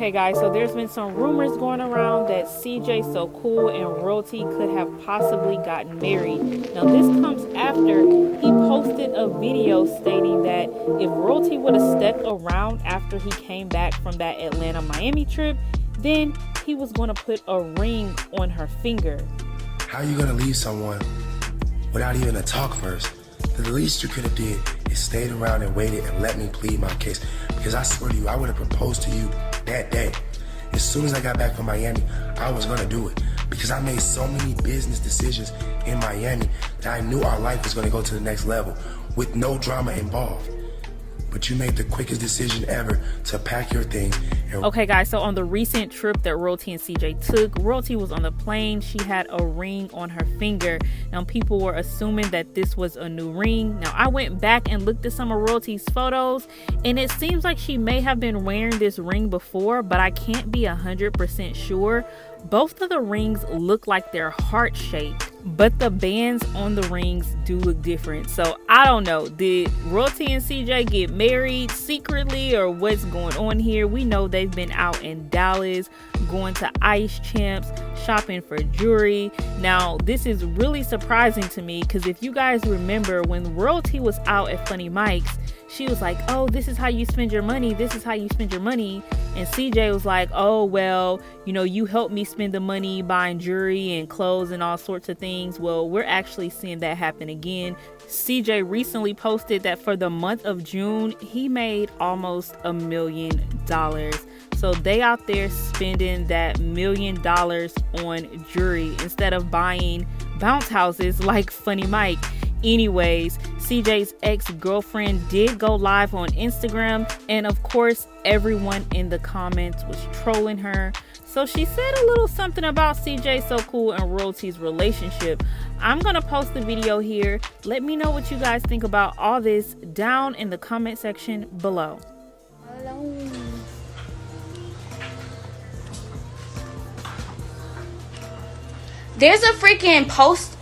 Okay guys, so there's been some rumors going around that CJ So Cool and Royalty could have possibly gotten married. Now this comes after he posted a video stating that if Royalty would have stuck around after he came back from that Atlanta-Miami trip, then he was going to put a ring on her finger. How are you going to leave someone without even a talk first? The least you could have did is stayed around and waited and let me plead my case. Because I swear to you, I would have proposed to you that day. As soon as I got back from Miami, I was gonna do it. Because I made so many business decisions in Miami that I knew our life was gonna go to the next level with no drama involved. But you made the quickest decision ever to pack your things. Okay guys, so on the recent trip that Royalty and CJ took, Royalty was on the plane. She had a ring on her finger. Now people were assuming that this was a new ring. Now I went back and looked at some of Royalty's photos, and it seems like she may have been wearing this ring before, but I can't be 100% sure. Both of the rings look like they're heart-shaped, but the bands on the rings do look different. So I don't know, did Royalty and CJ get married secretly or what's going on here? We know they've been out in Dallas, going to Ice Champs, shopping for jewelry. Now this is really surprising to me because if you guys remember when Royalty was out at Funny Mike's, she was like, oh, this is how you spend your money. This is how you spend your money. And CJ was like, oh, well, you know, you helped me spend the money buying jewelry and clothes and all sorts of things. Well, we're actually seeing that happen again. CJ recently posted that for the month of June, he made almost $1 million. So they out there spending that $1 million on jewelry instead of buying bounce houses like Funny Mike. Anyways, CJ's ex-girlfriend did go live on Instagram, and of course everyone in the comments was trolling her. So she said a little something about CJ So Cool and Royalty's relationship. I'm gonna post the video here. Let me know what you guys think about all this down in the comment section below. There's a freaking post.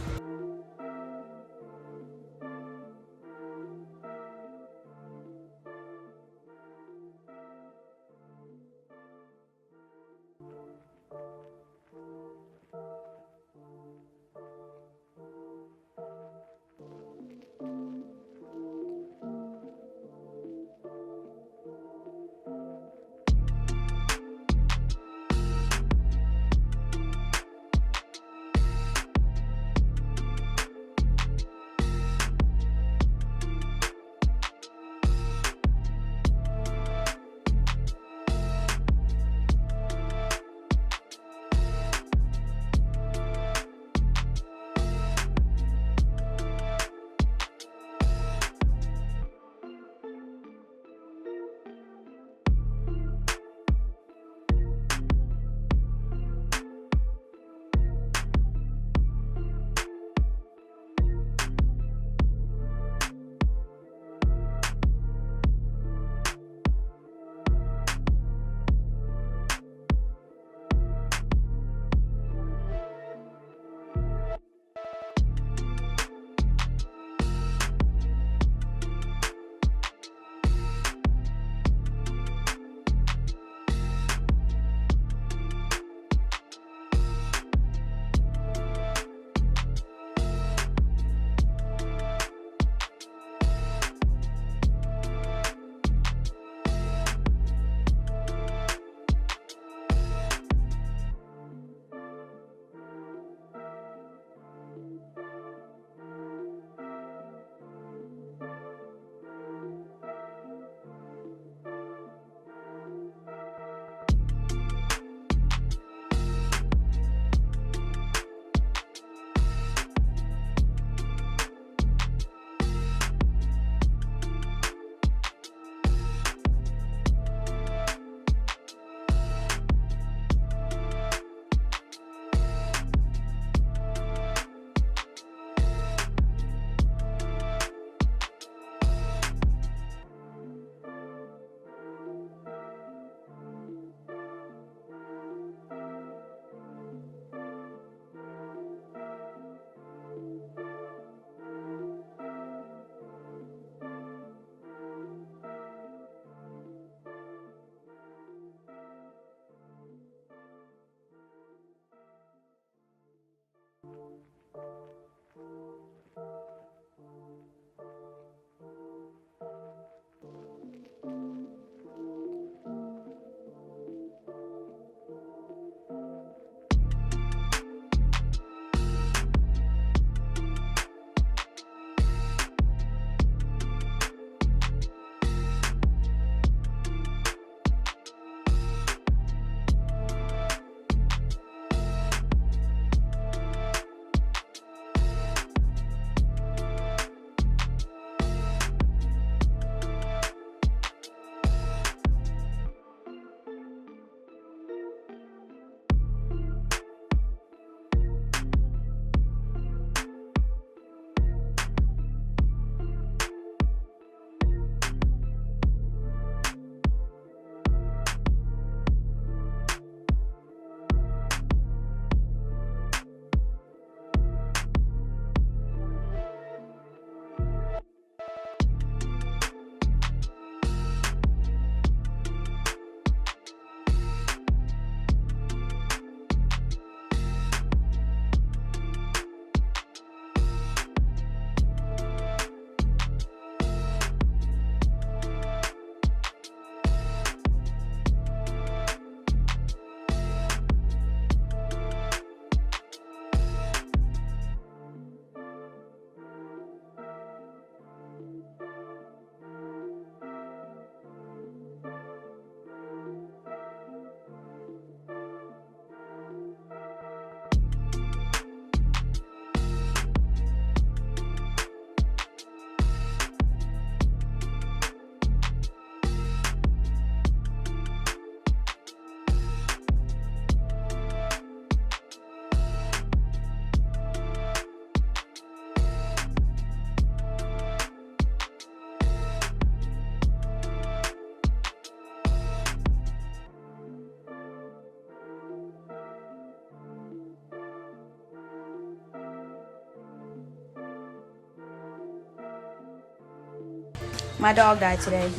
My dog died today.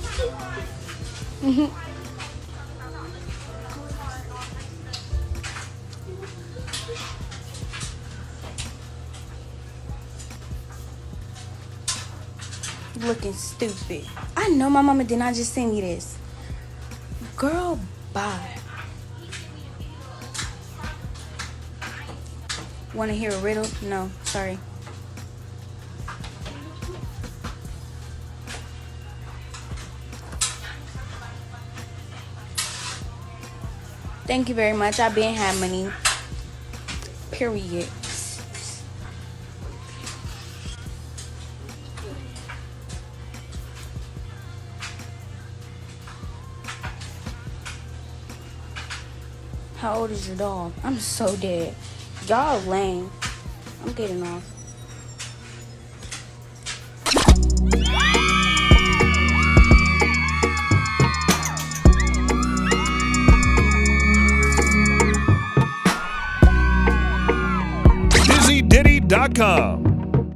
Looking stupid. I know my mama did not just send me this. Girl, bye. Want to hear a riddle? No, sorry. Thank you very much. I been had money. Period. How old is your dog? I'm so dead. Y'all lame. I'm getting off. DizzyDiddy.com